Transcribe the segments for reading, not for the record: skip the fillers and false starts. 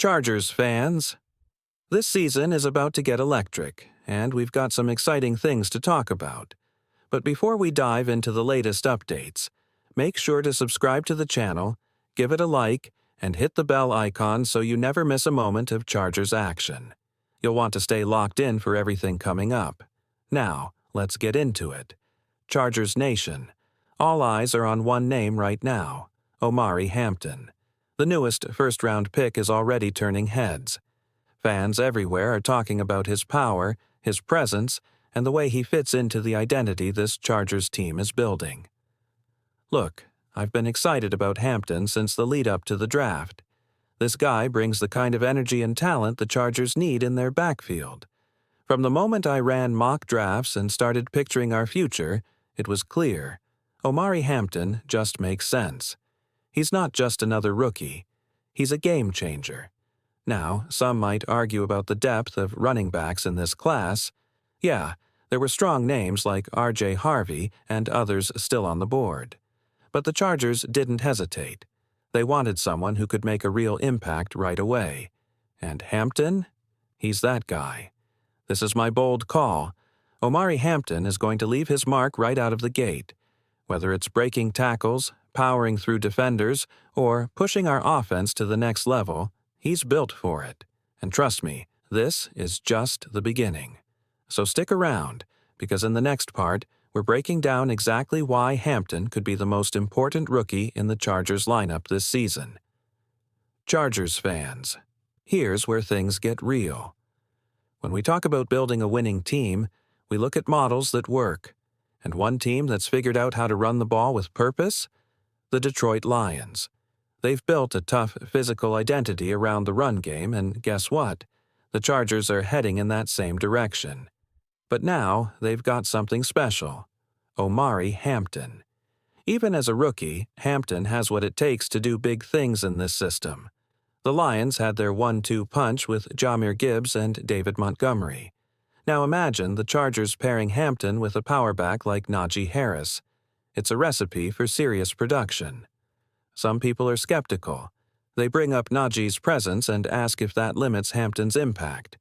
Chargers fans, this season is about to get electric, and we've got some exciting things to talk about. But before we dive into the latest updates, make sure to subscribe to the channel, give it a like, and hit the bell icon so you never miss a moment of Chargers action. You'll want to stay locked in for everything coming up. Now, let's get into it. Chargers Nation. All eyes are on one name right now, Omari Hampton. The newest first-round pick is already turning heads. Fans everywhere are talking about his power, his presence, and the way he fits into the identity this Chargers team is building. Look, I've been excited about Hampton since the lead-up to the draft. This guy brings the kind of energy and talent the Chargers need in their backfield. From the moment I ran mock drafts and started picturing our future, it was clear. Omari Hampton just makes sense. He's not just another rookie. He's a game changer. Now, some might argue about the depth of running backs in this class. Yeah, there were strong names like R.J. Harvey and others still on the board. But the Chargers didn't hesitate. They wanted someone who could make a real impact right away. And Hampton? He's that guy. This is my bold call. Omari Hampton is going to leave his mark right out of the gate. Whether it's breaking tackles, powering through defenders, or pushing our offense to the next level, he's built for it. And trust me, this is just the beginning. So stick around, because in the next part, we're breaking down exactly why Hampton could be the most important rookie in the Chargers lineup this season. Chargers fans, here's where things get real. When we talk about building a winning team, we look at models that work. And one team that's figured out how to run the ball with purpose? The Detroit Lions. They've built a tough physical identity around the run game, and guess what? The Chargers are heading in that same direction. But now they've got something special. Omari Hampton. Even as a rookie, Hampton has what it takes to do big things in this system. The Lions had their 1-2 punch with Jahmyr Gibbs and David Montgomery. Now imagine the Chargers pairing Hampton with a power back like Najee Harris. It's a recipe for serious production. Some people are skeptical. They bring up Najee's presence and ask if that limits Hampton's impact.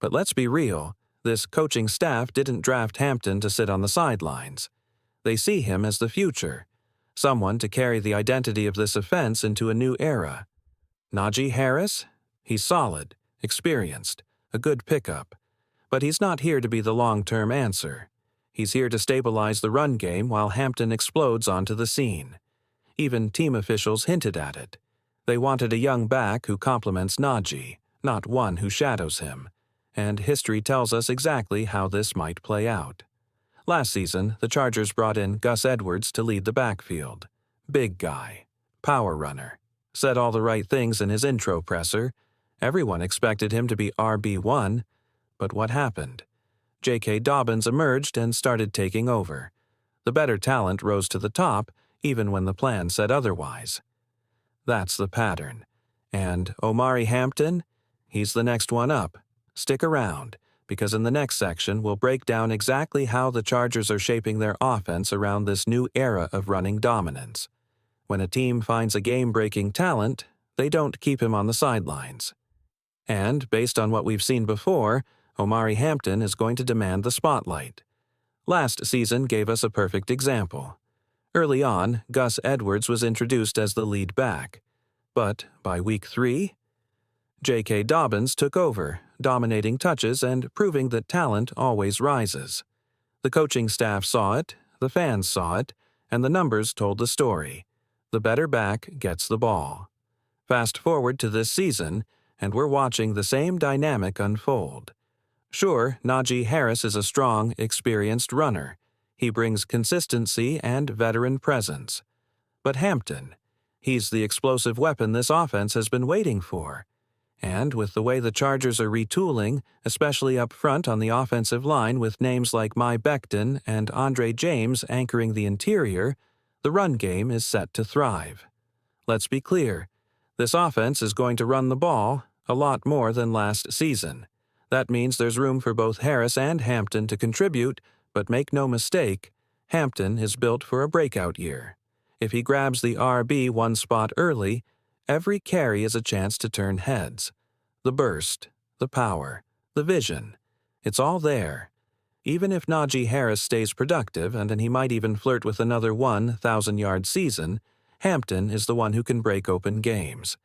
But let's be real, this coaching staff didn't draft Hampton to sit on the sidelines. They see him as the future, someone to carry the identity of this offense into a new era. Najee Harris? He's solid, experienced, a good pickup. But he's not here to be the long-term answer. He's here to stabilize the run game while Hampton explodes onto the scene. Even team officials hinted at it. They wanted a young back who complements Najee, not one who shadows him. And history tells us exactly how this might play out. Last season, the Chargers brought in Gus Edwards to lead the backfield. Big guy. Power runner. Said all the right things in his intro presser. Everyone expected him to be RB1. But what happened? J.K. Dobbins emerged and started taking over. The better talent rose to the top, even when the plan said otherwise. That's the pattern. And Omari Hampton? He's the next one up. Stick around, because in the next section we'll break down exactly how the Chargers are shaping their offense around this new era of running dominance. When a team finds a game-breaking talent, they don't keep him on the sidelines. And, based on what we've seen before, Omari Hampton is going to demand the spotlight. Last season gave us a perfect example. Early on, Gus Edwards was introduced as the lead back. But by week 3, J.K. Dobbins took over, dominating touches and proving that talent always rises. The coaching staff saw it, the fans saw it, and the numbers told the story. The better back gets the ball. Fast forward to this season, and we're watching the same dynamic unfold. Sure, Najee Harris is a strong, experienced runner. He brings consistency and veteran presence. But Hampton, he's the explosive weapon this offense has been waiting for. And with the way the Chargers are retooling, especially up front on the offensive line with names like Mai Becton and Andre James anchoring the interior, the run game is set to thrive. Let's be clear, this offense is going to run the ball a lot more than last season. That means there's room for both Harris and Hampton to contribute, but make no mistake, Hampton is built for a breakout year. If he grabs the RB1 spot early, every carry is a chance to turn heads. The burst, the power, the vision. It's all there. Even if Najee Harris stays productive and then he might even flirt with another 1,000-yard season, Hampton is the one who can break open games.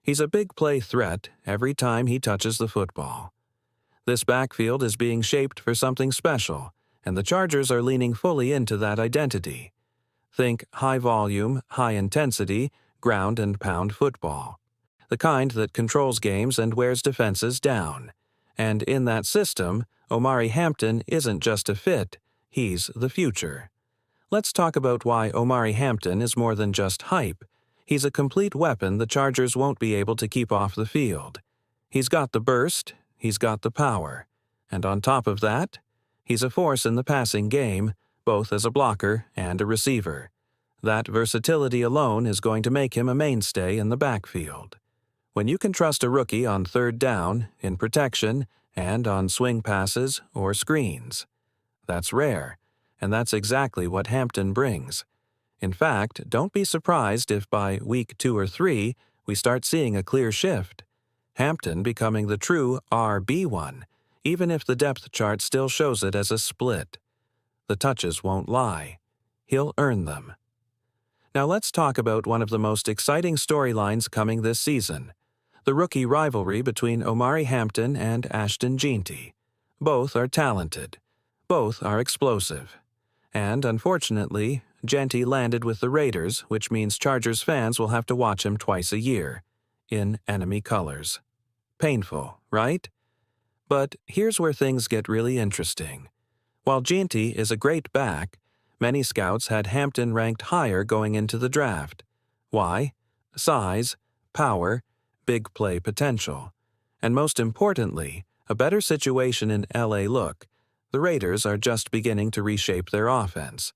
He's a big play threat every time he touches the football. This backfield is being shaped for something special, and the Chargers are leaning fully into that identity. Think high volume, high intensity, ground and pound football. The kind that controls games and wears defenses down. And in that system, Omari Hampton isn't just a fit, he's the future. Let's talk about why Omari Hampton is more than just hype. He's a complete weapon the Chargers won't be able to keep off the field. He's got the burst, he's got the power. And on top of that, he's a force in the passing game, both as a blocker and a receiver. That versatility alone is going to make him a mainstay in the backfield. When you can trust a rookie on third down, in protection, and on swing passes or screens. That's rare, and that's exactly what Hampton brings. In fact, don't be surprised if by week 2 or 3 we start seeing a clear shift. Hampton becoming the true RB1, even if the depth chart still shows it as a split. The touches won't lie. He'll earn them. Now let's talk about one of the most exciting storylines coming this season. The rookie rivalry between Omari Hampton and Genty. Both are talented. Both are explosive. And, unfortunately, Genty landed with the Raiders, which means Chargers fans will have to watch him twice a year, in enemy colors. Painful, right? But here's where things get really interesting. While Genty is a great back, many scouts had Hampton ranked higher going into the draft. Why? Size, power, big play potential. And most importantly, a better situation in LA look. The Raiders are just beginning to reshape their offense.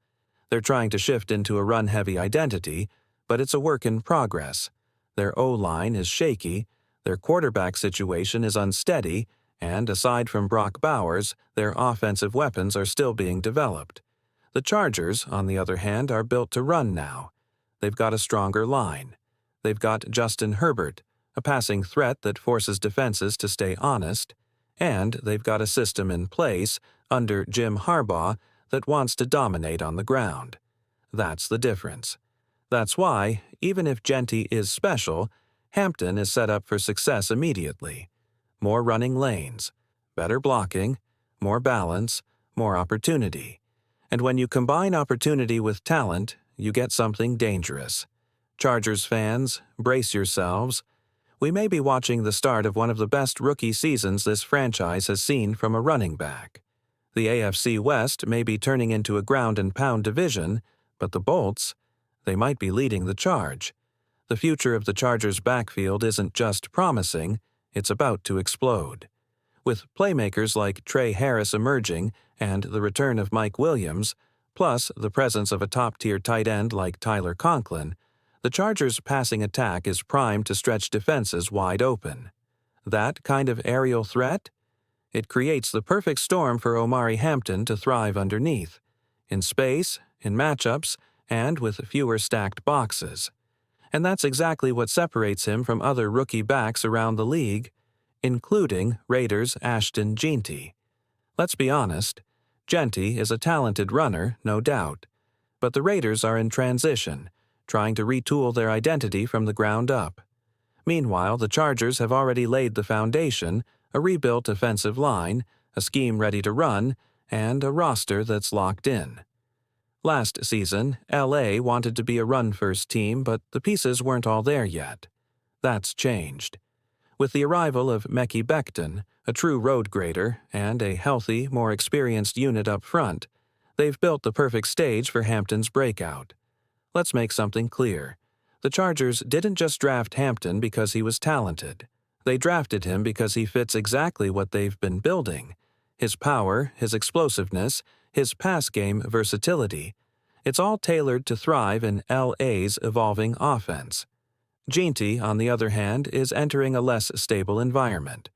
They're trying to shift into a run-heavy identity, but it's a work in progress. Their O-line is shaky, their quarterback situation is unsteady, and aside from Brock Bowers, their offensive weapons are still being developed. The Chargers, on the other hand, are built to run now. They've got a stronger line. They've got Justin Herbert, a passing threat that forces defenses to stay honest, and they've got a system in place under Jim Harbaugh that wants to dominate on the ground. That's the difference. That's why, even if Genty is special, Hampton is set up for success immediately. More running lanes, better blocking, more balance, more opportunity. And when you combine opportunity with talent, you get something dangerous. Chargers fans, brace yourselves. We may be watching the start of one of the best rookie seasons this franchise has seen from a running back. The AFC West may be turning into a ground and pound division, but the Bolts, they might be leading the charge. The future of the Chargers' backfield isn't just promising, it's about to explode. With playmakers like Trey Harris emerging and the return of Mike Williams, plus the presence of a top-tier tight end like Tyler Conklin, the Chargers' passing attack is primed to stretch defenses wide open. That kind of aerial threat? It creates the perfect storm for Omari Hampton to thrive underneath, in space, in matchups, and with fewer stacked boxes. And that's exactly what separates him from other rookie backs around the league, including Raiders' Genty. Let's be honest, Genty is a talented runner, no doubt. But the Raiders are in transition, trying to retool their identity from the ground up. Meanwhile, the Chargers have already laid the foundation, a rebuilt offensive line, a scheme ready to run, and a roster that's locked in. Last season, LA wanted to be a run-first team, but the pieces weren't all there yet. That's changed. With the arrival of Mekhi Becton, a true road grader, and a healthy, more experienced unit up front, they've built the perfect stage for Hampton's breakout. Let's make something clear. The Chargers didn't just draft Hampton because he was talented. They drafted him because he fits exactly what they've been building. His power, his explosiveness, his pass game versatility. It's all tailored to thrive in LA's evolving offense. Genty, on the other hand, is entering a less stable environment.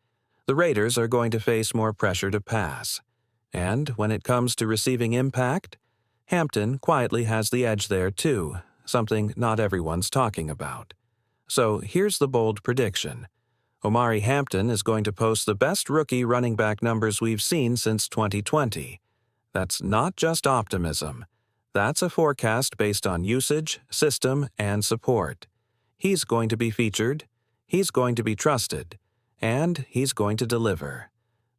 The Raiders are going to face more pressure to pass. And when it comes to receiving impact, Hampton quietly has the edge there too, something not everyone's talking about. So here's the bold prediction. Omari Hampton is going to post the best rookie running back numbers we've seen since 2020. That's not just optimism. That's a forecast based on usage, system, and support. He's going to be featured, he's going to be trusted, and he's going to deliver.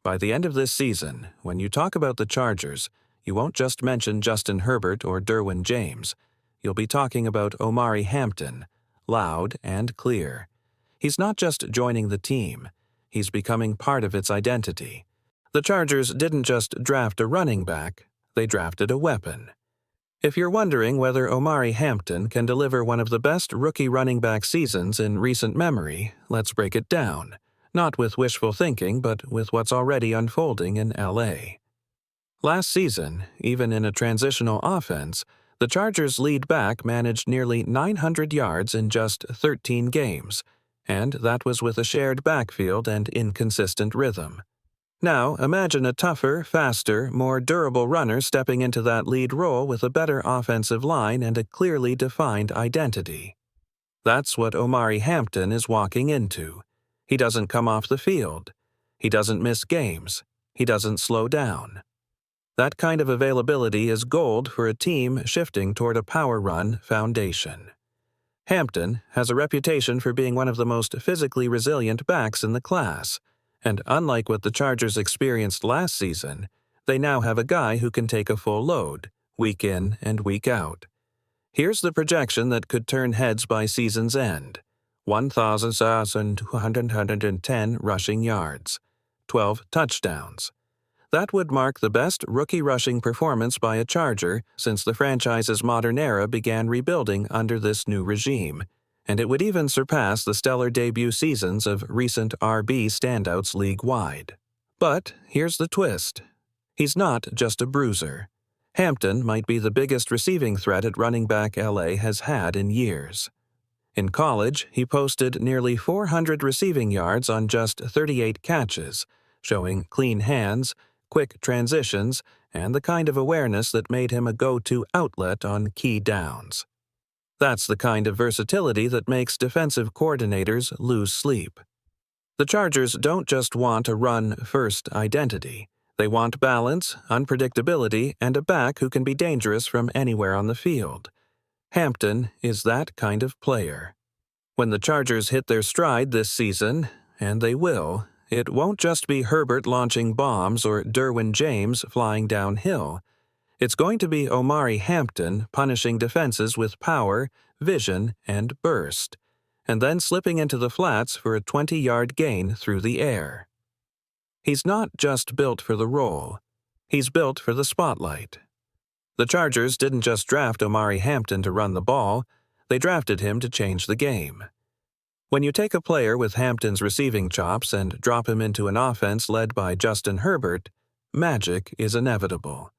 By the end of this season, when you talk about the Chargers, you won't just mention Justin Herbert or Derwin James. You'll be talking about Omari Hampton, loud and clear. He's not just joining the team, he's becoming part of its identity. The Chargers didn't just draft a running back, they drafted a weapon. If you're wondering whether Omari Hampton can deliver one of the best rookie running back seasons in recent memory, let's break it down. Not with wishful thinking, but with what's already unfolding in LA. Last season, even in a transitional offense, the Chargers' lead back managed nearly 900 yards in just 13 games, and that was with a shared backfield and inconsistent rhythm. Now, imagine a tougher, faster, more durable runner stepping into that lead role with a better offensive line and a clearly defined identity. That's what Omari Hampton is walking into. He doesn't come off the field. He doesn't miss games. He doesn't slow down. That kind of availability is gold for a team shifting toward a power run foundation. Hampton has a reputation for being one of the most physically resilient backs in the class, and unlike what the Chargers experienced last season, they now have a guy who can take a full load, week in and week out. Here's the projection that could turn heads by season's end. 1,210 rushing yards, 12 touchdowns. That would mark the best rookie rushing performance by a Charger since the franchise's modern era began rebuilding under this new regime, and it would even surpass the stellar debut seasons of recent RB standouts league-wide. But here's the twist. He's not just a bruiser. Hampton might be the biggest receiving threat at running back LA has had in years. In college, he posted nearly 400 receiving yards on just 38 catches, showing clean hands, quick transitions, and the kind of awareness that made him a go-to outlet on key downs. That's the kind of versatility that makes defensive coordinators lose sleep. The Chargers don't just want a run-first identity. They want balance, unpredictability, and a back who can be dangerous from anywhere on the field. Hampton is that kind of player. When the Chargers hit their stride this season, and they will, it won't just be Herbert launching bombs or Derwin James flying downhill. It's going to be Omari Hampton punishing defenses with power, vision, and burst, and then slipping into the flats for a 20-yard gain through the air. He's not just built for the role. He's built for the spotlight. The Chargers didn't just draft Omari Hampton to run the ball, they drafted him to change the game. When you take a player with Hampton's receiving chops and drop him into an offense led by Justin Herbert, magic is inevitable.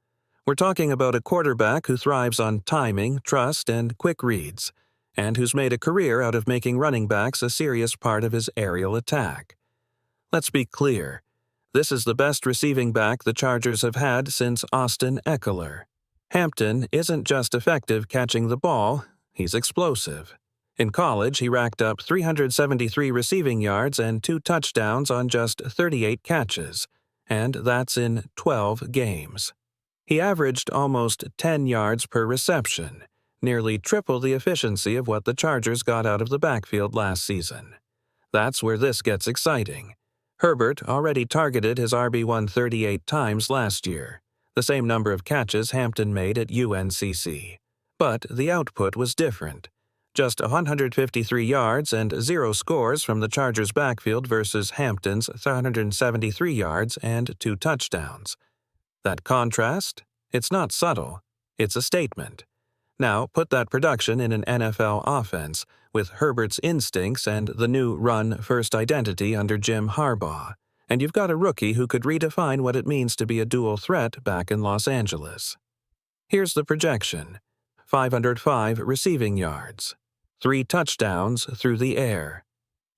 We're talking about a quarterback who thrives on timing, trust, and quick reads, and who's made a career out of making running backs a serious part of his aerial attack. Let's be clear. This is the best receiving back the Chargers have had since Austin Eckler. Hampton isn't just effective catching the ball, he's explosive. In college, he racked up 373 receiving yards and 2 touchdowns on just 38 catches, and that's in 12 games. He averaged almost 10 yards per reception, nearly triple the efficiency of what the Chargers got out of the backfield last season. That's where this gets exciting. Herbert already targeted his RB1 38 times last year, the same number of catches Hampton made at UNCC. But the output was different. Just 153 yards and 0 scores from the Chargers' backfield versus Hampton's 373 yards and 2 touchdowns. That contrast? It's not subtle. It's a statement. Now, put that production in an NFL offense, with Herbert's instincts and the new run-first identity under Jim Harbaugh, and you've got a rookie who could redefine what it means to be a dual threat back in Los Angeles. Here's the projection. 505 receiving yards. 3 touchdowns through the air.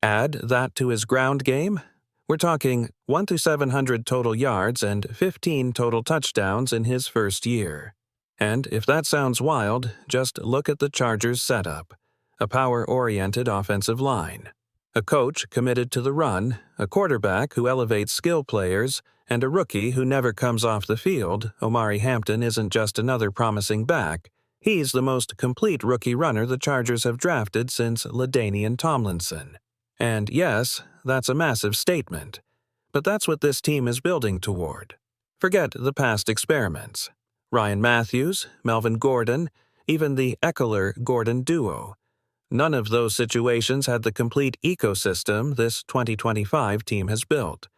Add that to his ground game, we're talking 1 to 700 total yards and 15 total touchdowns in his first year. And if that sounds wild, just look at the Chargers' setup. A power-oriented offensive line. A coach committed to the run, a quarterback who elevates skill players, and a rookie who never comes off the field, Omari Hampton isn't just another promising back. He's the most complete rookie runner the Chargers have drafted since LaDainian Tomlinson. And yes, that's a massive statement. But that's what this team is building toward. Forget the past experiments. Ryan Matthews, Melvin Gordon, even the Eckler-Gordon duo. None of those situations had the complete ecosystem this 2025 team has built.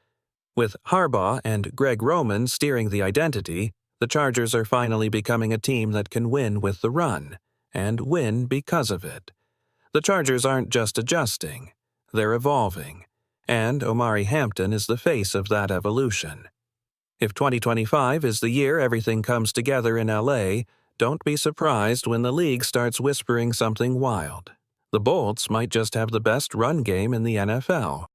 With Harbaugh and Greg Roman steering the identity, the Chargers are finally becoming a team that can win with the run, and win because of it. The Chargers aren't just adjusting, they're evolving, and Omari Hampton is the face of that evolution. If 2025 is the year everything comes together in LA, don't be surprised when the league starts whispering something wild. The Bolts might just have the best run game in the NFL.